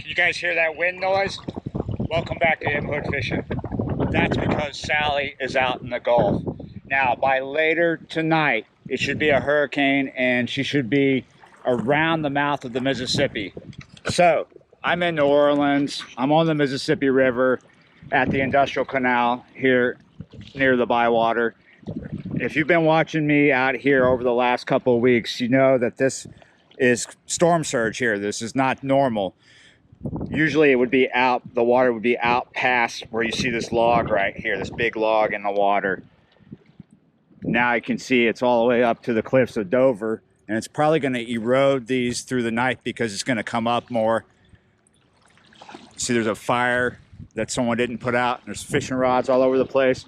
Can you guys hear that wind noise? Welcome back to Inwood Fishing. That's because Sally is out in the Gulf. Now, by later tonight, it should be a hurricane and she should be around the mouth of the Mississippi. So, I'm in New Orleans. I'm on the Mississippi River at the Industrial Canal here near the Bywater. If you've been watching me out here over the last couple of weeks, you know that this is storm surge here. This is not normal. Usually it would be out, the water would be out past where you see this log right here, this big log in the water. Now you can see it's all the way up to the cliffs of Dover, and it's probably going to erode these through the night because it's going to come up more. See, there's a fire that someone didn't put out. There's fishing rods all over the place.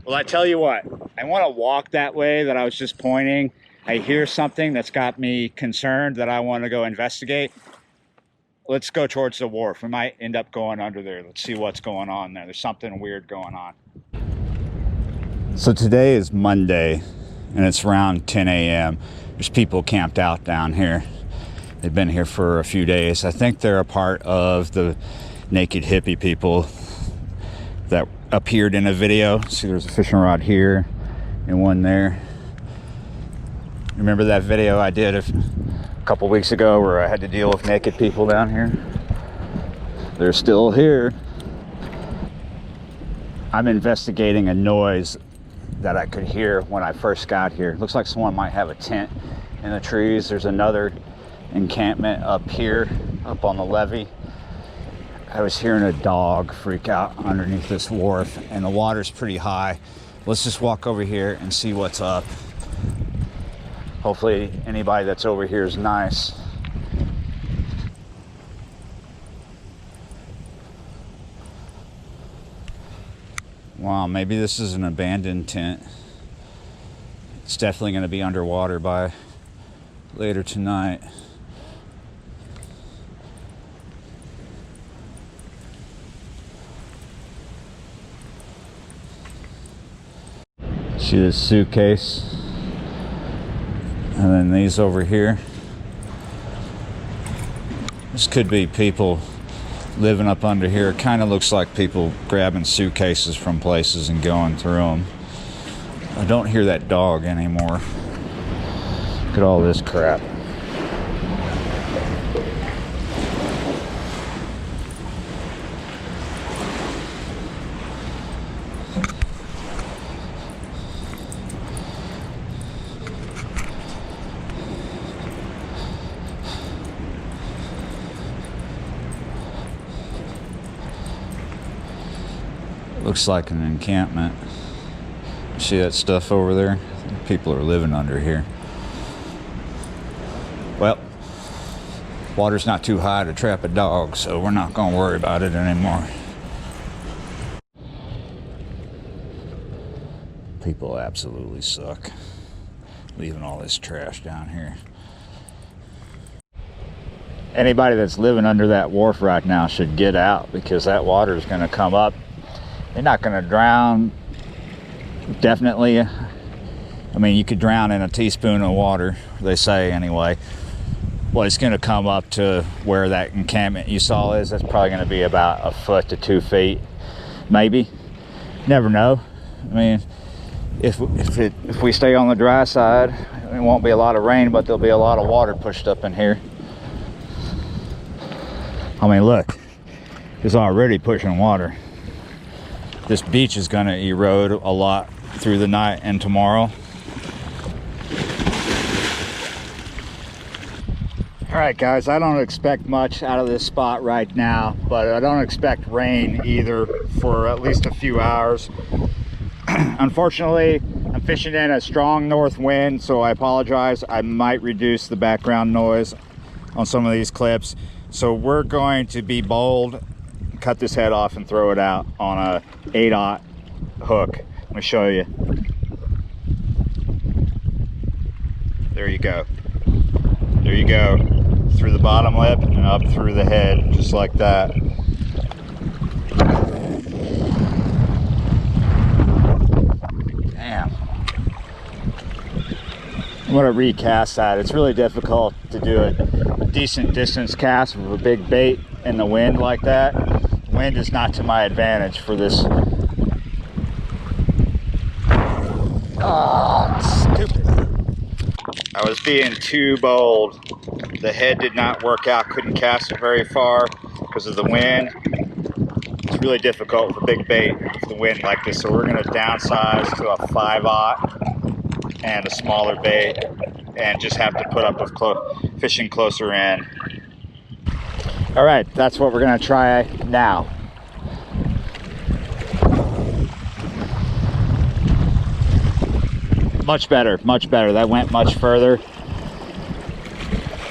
Well, I tell you what, I want to walk that way that I was just pointing. I hear something that's got me concerned that I want to go investigate. Let's go towards the wharf. We might end up going under there. Let's see what's going on there. There's something weird going on. So today is Monday, and it's around 10 a.m. There's people camped out down here. They've been here for a few days. I think they're a part of the naked hippie people that appeared in a video. See, there's a fishing rod here and one there. Remember that video I did a couple weeks ago where I had to deal with naked people down here? They're still here. I'm investigating a noise that I could hear when I first got here. Looks like someone might have a tent in the trees. There's another encampment up here, up on the levee. I was hearing a dog freak out underneath this wharf, and the water's pretty high. Let's just walk over here and see what's up. Hopefully anybody that's over here is nice. Wow, maybe this is an abandoned tent. It's definitely going to be underwater by later tonight. See this suitcase? And then these over here. This could be people living up under here. It kind of looks like people grabbing suitcases from places and going through them. I don't hear that dog anymore. Look at all this crap. Looks like an encampment. See that stuff over there? People are living under here. Well, water's not too high to trap a dog, so we're not going to worry about it anymore. People absolutely suck, leaving all this trash down here. Anybody that's living under that wharf right now should get out, because that water is going to come up. They're not going to drown, definitely. I mean, you could drown in a teaspoon of water, they say anyway. Well, it's going to come up to where that encampment you saw is. That's probably going to be about 1 foot to 2 feet, maybe. Never know. I mean, if we stay on the dry side, it won't be a lot of rain, but there'll be a lot of water pushed up in here. I mean, look, it's already pushing water. This beach is going to erode a lot through the night and tomorrow. All right, guys, I don't expect much out of this spot right now, but I don't expect rain either for at least a few hours. Unfortunately, I'm fishing in a strong north wind, so I apologize. I might reduce the background noise on some of these clips. So we're going to be bold, cut this head off and throw it out on a 8/0 hook. Let me show you. There you go. There you go. Through the bottom lip and up through the head, just like that. Damn. I'm going to recast that. It's really difficult to do a decent distance cast with a big bait in the wind like that. Wind is not to my advantage for this. Oh, stupid. I was being too bold. The head did not work out. Couldn't cast it very far because of the wind. It's really difficult with a big bait with the wind like this. So we're going to downsize to a 5/0 and a smaller bait, and just have to put up with fishing closer in. All right, that's what we're going to try now. Much better, much better. That went much further.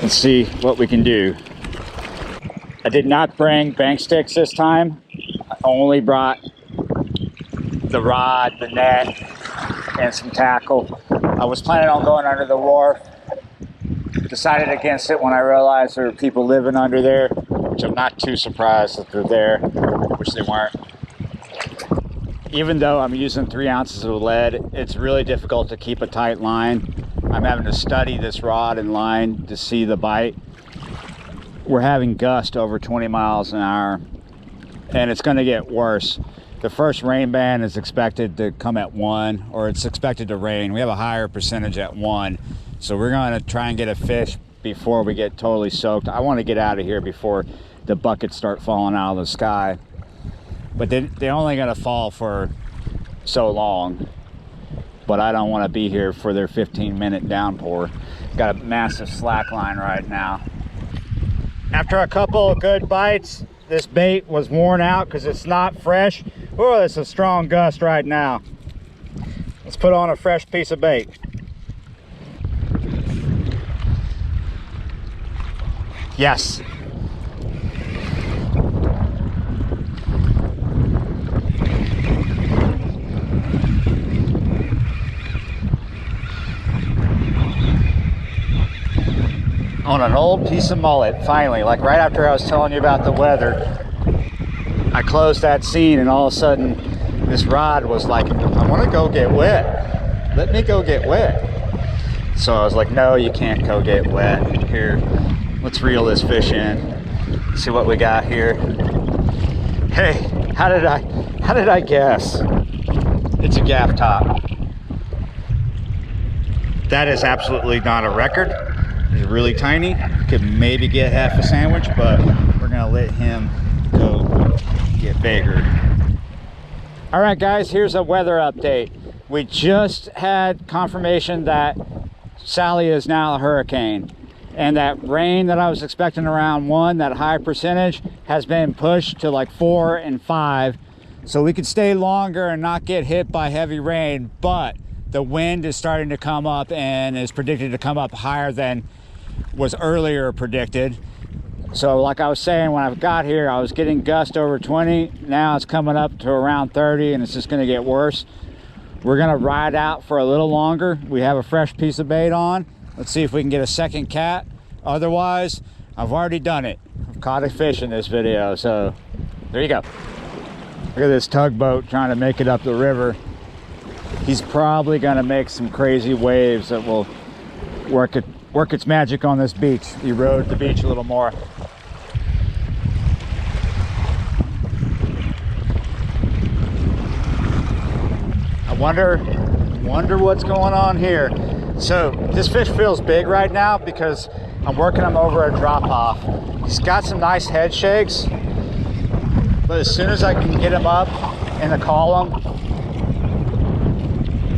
Let's see what we can do. I did not bring bank sticks this time. I only brought the rod, the net, and some tackle. I was planning on going under the wharf. Decided against it when I realized there were people living under there, which I'm not too surprised that they're there, which they weren't. Even though I'm using 3 ounces of lead, it's really difficult to keep a tight line. I'm having to study this rod and line to see the bite. We're having gusts over 20 miles an hour, and it's going to get worse. The first rain band is expected to come at 1, or it's expected to rain. We have a higher percentage at 1, so we're going to try and get a fish before we get totally soaked. I want to get out of here before the buckets start falling out of the sky. But they're only going to fall for so long. But I don't want to be here for their 15-minute downpour. Got a massive slack line right now. After a couple of good bites, this bait was worn out because it's not fresh. Oh, it's a strong gust right now. Let's put on a fresh piece of bait. Yes. On an old piece of mullet, finally, like right after I was telling you about the weather, I closed that scene, and all of a sudden this rod was like, I want to go get wet. Let me go get wet. So I was like, no, you can't go get wet. Here, let's reel this fish in. See what we got here. Hey, how did I guess? It's a gaff top. That is absolutely not a record. It's really tiny. Could maybe get half a sandwich, but we're gonna let him go get bigger. All right, guys, here's a weather update. We just had confirmation that Sally is now a hurricane, and that rain that I was expecting around 1, that high percentage, has been pushed to like 4 and 5, so we could stay longer and not get hit by heavy rain. But the wind is starting to come up and is predicted to come up higher than was earlier predicted. So like I was saying, when I got here, I was getting gust over 20. Now it's coming up to around 30, and it's just going to get worse. We're going to ride out for a little longer. We have a fresh piece of bait on. Let's see if we can get a second cat. Otherwise, I've already done it. I've caught a fish in this video, so there you go. Look at this tugboat trying to make it up the river. He's probably going to make some crazy waves that will work its magic on this beach, erode the beach a little more. I wonder what's going on here. So this fish feels big right now because I'm working him over a drop off. He's got some nice head shakes, but as soon as I can get him up in the column,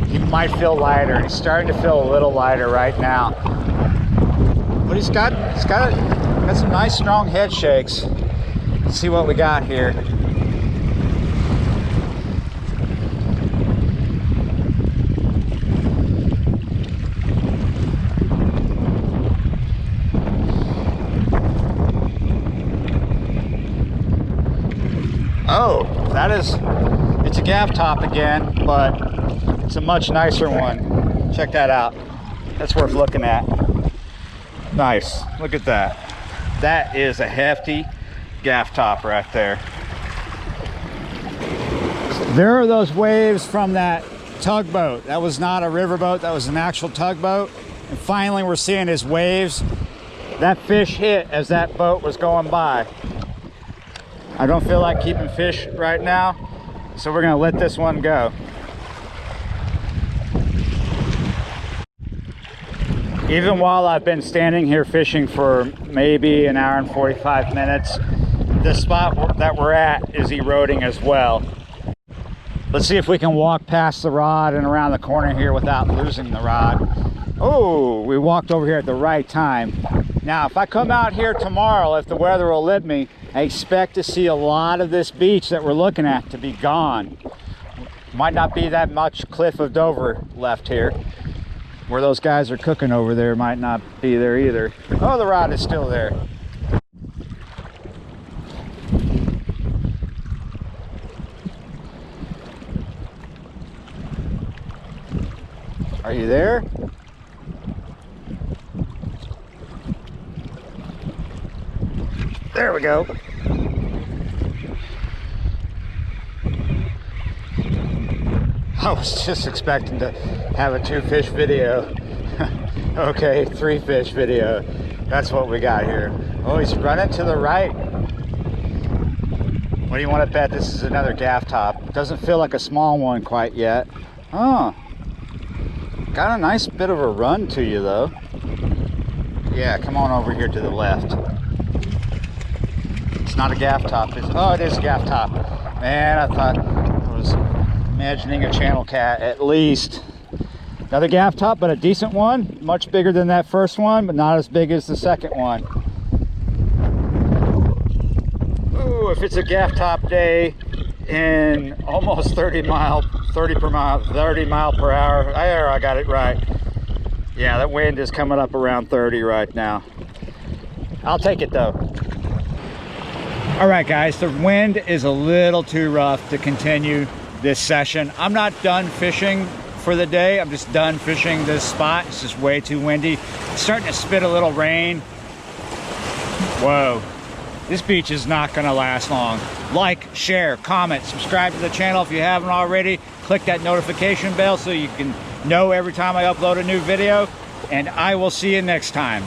he might feel lighter. He's starting to feel a little lighter right now. But he's got some nice strong head shakes. Let's see what we got here. Oh, it's a gaff top again, but it's a much nicer one. Check that out. That's worth looking at. Nice, look at that. That is a hefty gaff top right there. There are those waves from that tugboat. That was not a riverboat, that was an actual tugboat. And finally we're seeing his waves. That fish hit as that boat was going by. I don't feel like keeping fish right now, so we're gonna let this one go. Even while I've been standing here fishing for maybe an hour and 45 minutes, the spot that we're at is eroding as well. Let's see if we can walk past the rod and around the corner here without losing the rod. Oh, we walked over here at the right time. Now, if I come out here tomorrow, if the weather will let me, I expect to see a lot of this beach that we're looking at to be gone. Might not be that much Cliff of Dover left here. Where those guys are cooking over there might not be there either. Oh, the rod is still there. Are you there? There we go. I was just expecting to have a 2-fish video. Okay, 3-fish video. That's what we got here. Oh, he's running to the right. What do you want to bet this is another gaff top? Doesn't feel like a small one quite yet. Oh, got a nice bit of a run to you though. Yeah, come on over here to the left. It's not a gaff top. Oh, it is a gaff top. Man, I thought I was imagining a channel cat at least. Another gaff top, but a decent one. Much bigger than that first one, but not as big as the second one. Ooh, if it's a gaff top day in almost 30 mile per hour. There, I got it right. Yeah, that wind is coming up around 30 right now. I'll take it though. All right, guys, the wind is a little too rough to continue this session. I'm not done fishing for the day. I'm just done fishing this spot. It's just way too windy. It's starting to spit a little rain. Whoa, this beach is not gonna last long. Like, share, comment, subscribe to the channel if you haven't already. Click that notification bell so you can know every time I upload a new video. And I will see you next time.